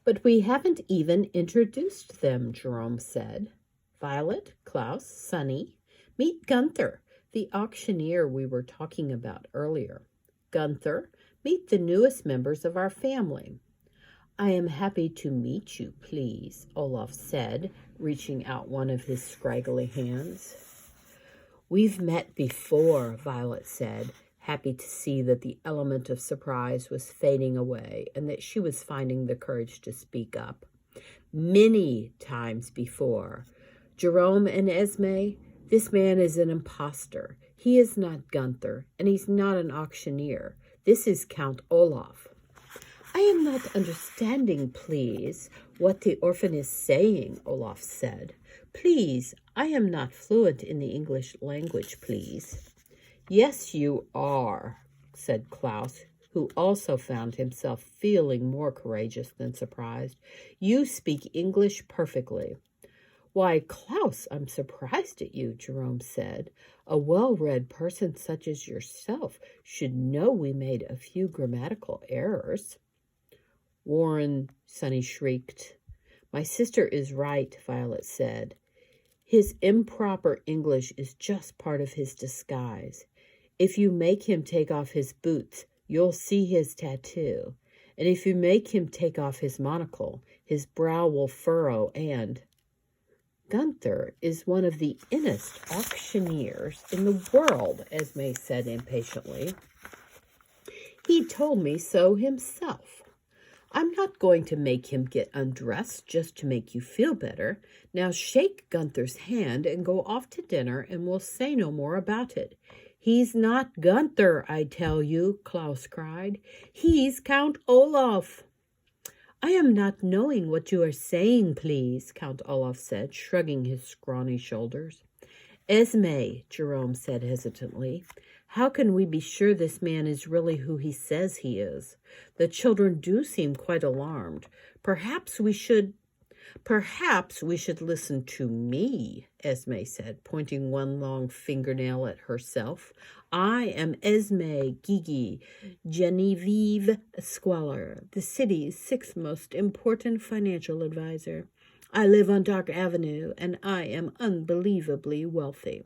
But we haven't even introduced them, Jerome said. Violet, Klaus, Sonny, meet Gunther, the auctioneer we were talking about earlier. Gunther, meet the newest members of our family. I am happy to meet you, please, Olaf said, reaching out one of his scraggly hands. We've met before, Violet said, happy to see that the element of surprise was fading away and that she was finding the courage to speak up. Many times before. Jerome and Esme, this man is an impostor. He is not Gunther, and he's not an auctioneer. This is Count Olaf. I am not understanding, please, what the orphan is saying, Olaf said. Please, I am not fluent in the English language, please. Yes, you are, said Klaus, who also found himself feeling more courageous than surprised. You speak English perfectly. Why, Klaus, I'm surprised at you, Jerome said. A well-read person such as yourself should know we made a few grammatical errors. Warren, Sonny shrieked. My sister is right, Violet said. His improper English is just part of his disguise. If you make him take off his boots, you'll see his tattoo. And if you make him take off his monocle, his brow will furrow and... Gunther is one of the innest auctioneers in the world, Esme said impatiently. He told me so himself. I'm not going to make him get undressed just to make you feel better. Now shake Gunther's hand and go off to dinner, and we'll say no more about it. He's not Gunther, I tell you, Klaus cried. He's Count Olaf. I am not knowing what you are saying, please, Count Olaf said, shrugging his scrawny shoulders. Esme, Jerome said hesitantly, how can we be sure this man is really who he says he is? The children do seem quite alarmed. Perhaps we should listen to me, Esme said, pointing one long fingernail at herself. I am Esme Gigi Genevieve Squalor, the city's sixth most important financial advisor. I live on Dark Avenue, and I am unbelievably wealthy.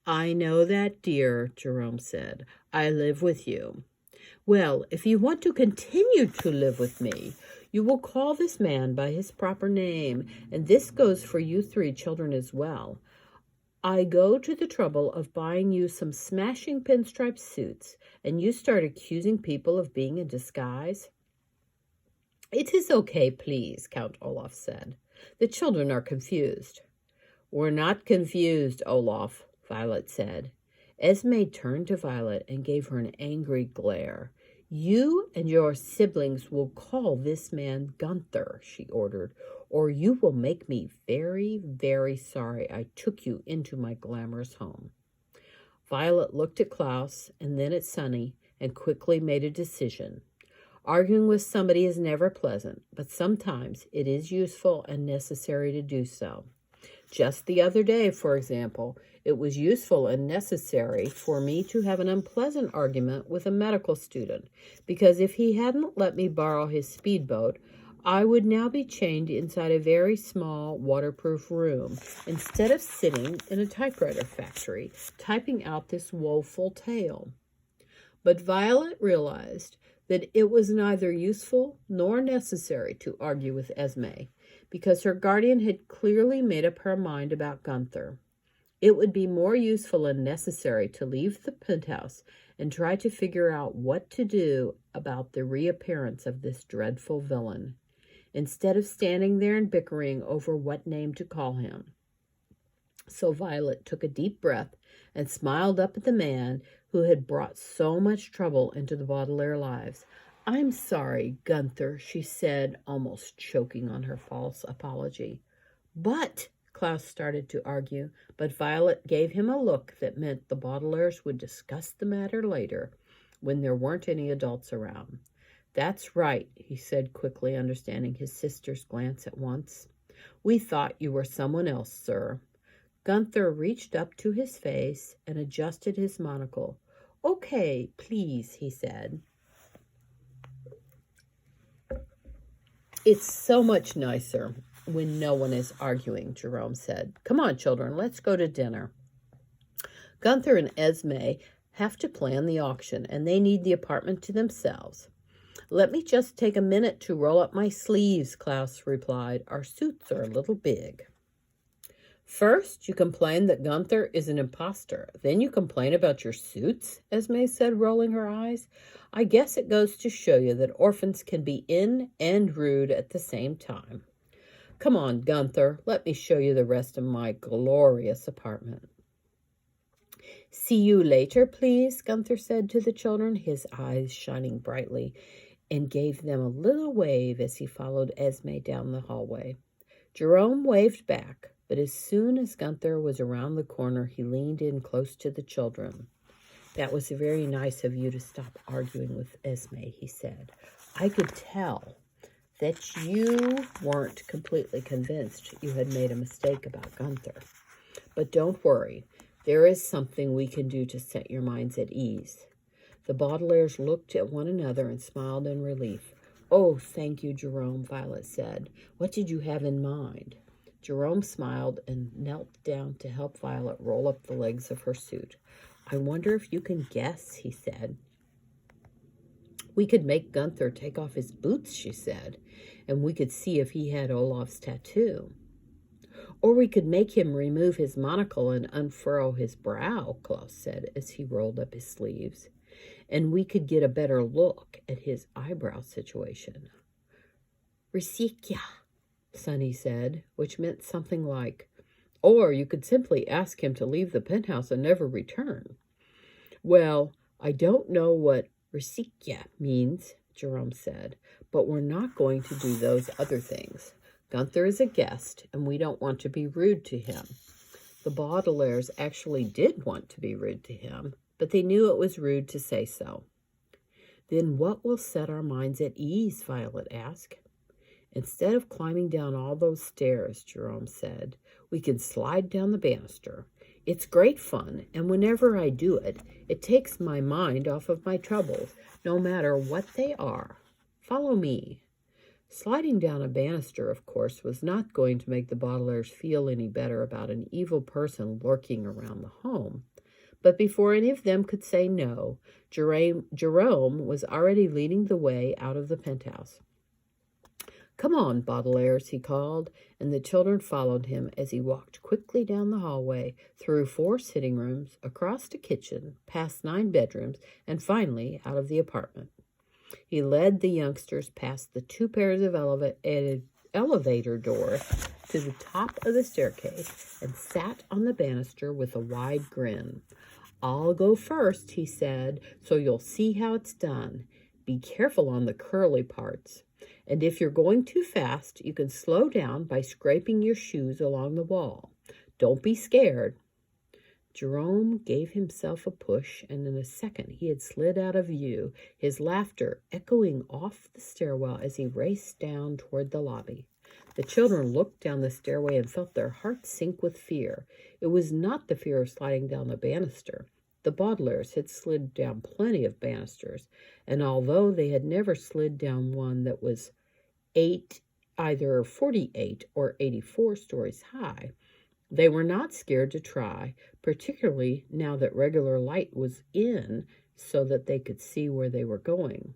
I know that, dear, Jerome said. I live with you. Well, if you want to continue to live with me, you will call this man by his proper name, and this goes for you three children as well. I go to the trouble of buying you some smashing pinstripe suits, and you start accusing people of being in disguise? It is okay, please, Count Olaf said. The children are confused. We're not confused, Olaf, Violet said. Esme turned to Violet and gave her an angry glare. You and your siblings will call this man Gunther, she ordered, or you will make me very, very sorry I took you into my glamorous home. Violet looked at Klaus and then at Sonny and quickly made a decision. Arguing with somebody is never pleasant, but sometimes it is useful and necessary to do so. Just the other day, for example, it was useful and necessary for me to have an unpleasant argument with a medical student, because if he hadn't let me borrow his speedboat, I would now be chained inside a very small, waterproof room, instead of sitting in a typewriter factory, typing out this woeful tale. But Violet realized that it was neither useful nor necessary to argue with Esme, because her guardian had clearly made up her mind about Gunther. It would be more useful and necessary to leave the penthouse and try to figure out what to do about the reappearance of this dreadful villain, instead of standing there and bickering over what name to call him. So Violet took a deep breath and smiled up at the man who had brought so much trouble into the Baudelaire lives. I'm sorry, Gunther, she said, almost choking on her false apology. But, Klaus started to argue, but Violet gave him a look that meant the Baudelaires would discuss the matter later, when there weren't any adults around. That's right, he said quickly, understanding his sister's glance at once. We thought you were someone else, sir. Gunther reached up to his face and adjusted his monocle. Okay, please, he said. It's so much nicer when no one is arguing, Jerome said. Come on, children, let's go to dinner. Gunther and Esme have to plan the auction, and they need the apartment to themselves. Let me just take a minute to roll up my sleeves, Klaus replied. Our suits are a little big. First, you complain that Gunther is an imposter. Then you complain about your suits, Esme said, rolling her eyes. I guess it goes to show you that orphans can be in and rude at the same time. Come on, Gunther, let me show you the rest of my glorious apartment. See you later, please, Gunther said to the children, his eyes shining brightly, and gave them a little wave as he followed Esme down the hallway. Jerome waved back, but as soon as Gunther was around the corner, he leaned in close to the children. That was very nice of you to stop arguing with Esme, he said. I could tell that you weren't completely convinced you had made a mistake about Gunther. But don't worry, there is something we can do to set your minds at ease. The Baudelaires looked at one another and smiled in relief. Oh, thank you, Jerome, Violet said. What did you have in mind? Jerome smiled and knelt down to help Violet roll up the legs of her suit. I wonder if you can guess, he said. We could make Gunther take off his boots, she said, and we could see if he had Olaf's tattoo. Or we could make him remove his monocle and unfurrow his brow, Klaus said as he rolled up his sleeves. And we could get a better look at his eyebrow situation. Risikia, Sonny said, which meant something like, or you could simply ask him to leave the penthouse and never return. Well, I don't know what Risikia means, Jerome said, but we're not going to do those other things. Gunther is a guest, and we don't want to be rude to him. The Baudelaires actually did want to be rude to him, but they knew it was rude to say so. Then what will set our minds at ease, Violet asked. Instead of climbing down all those stairs, Jerome said, we can slide down the banister. It's great fun, and whenever I do it, it takes my mind off of my troubles, no matter what they are. Follow me. Sliding down a banister, of course, was not going to make the Baudelaires feel any better about an evil person lurking around the home. But before any of them could say no, Jerome was already leading the way out of the penthouse. Come on, Baudelaires, he called, and the children followed him as he walked quickly down the hallway, through 4 sitting rooms, across the kitchen, past 9 bedrooms, and finally out of the apartment. He led the youngsters past the 2 pairs of elevator doors to the top of the staircase and sat on the banister with a wide grin. I'll go first, he said, so you'll see how it's done. Be careful on the curly parts. And if you're going too fast, you can slow down by scraping your shoes along the wall. Don't be scared. Jerome gave himself a push, and in a second he had slid out of view, his laughter echoing off the stairwell as he raced down toward the lobby. The children looked down the stairway and felt their hearts sink with fear. It was not the fear of sliding down the banister. The Baudelaires had slid down plenty of banisters, and although they had never slid down one that was either 48 or 84 stories high, they were not scared to try, particularly now that regular light was in so that they could see where they were going.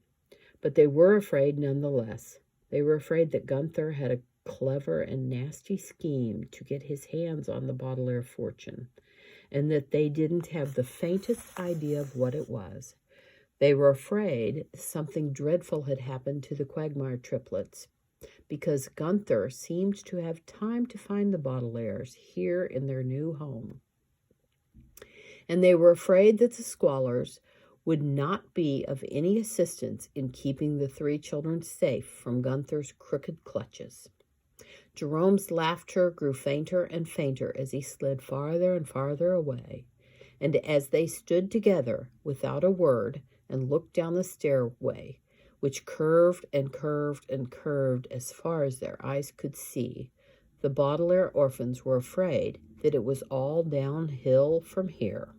But they were afraid nonetheless. They were afraid that Gunther had a clever and nasty scheme to get his hands on the Baudelaire fortune, and that they didn't have the faintest idea of what it was. They were afraid something dreadful had happened to the Quagmire triplets, because Gunther seemed to have time to find the Baudelaires here in their new home. And they were afraid that the Squallers would not be of any assistance in keeping the 3 children safe from Gunther's crooked clutches. Jerome's laughter grew fainter and fainter as he slid farther and farther away, and as they stood together without a word and looked down the stairway, which curved and curved and curved as far as their eyes could see, the Baudelaire orphans were afraid that it was all downhill from here.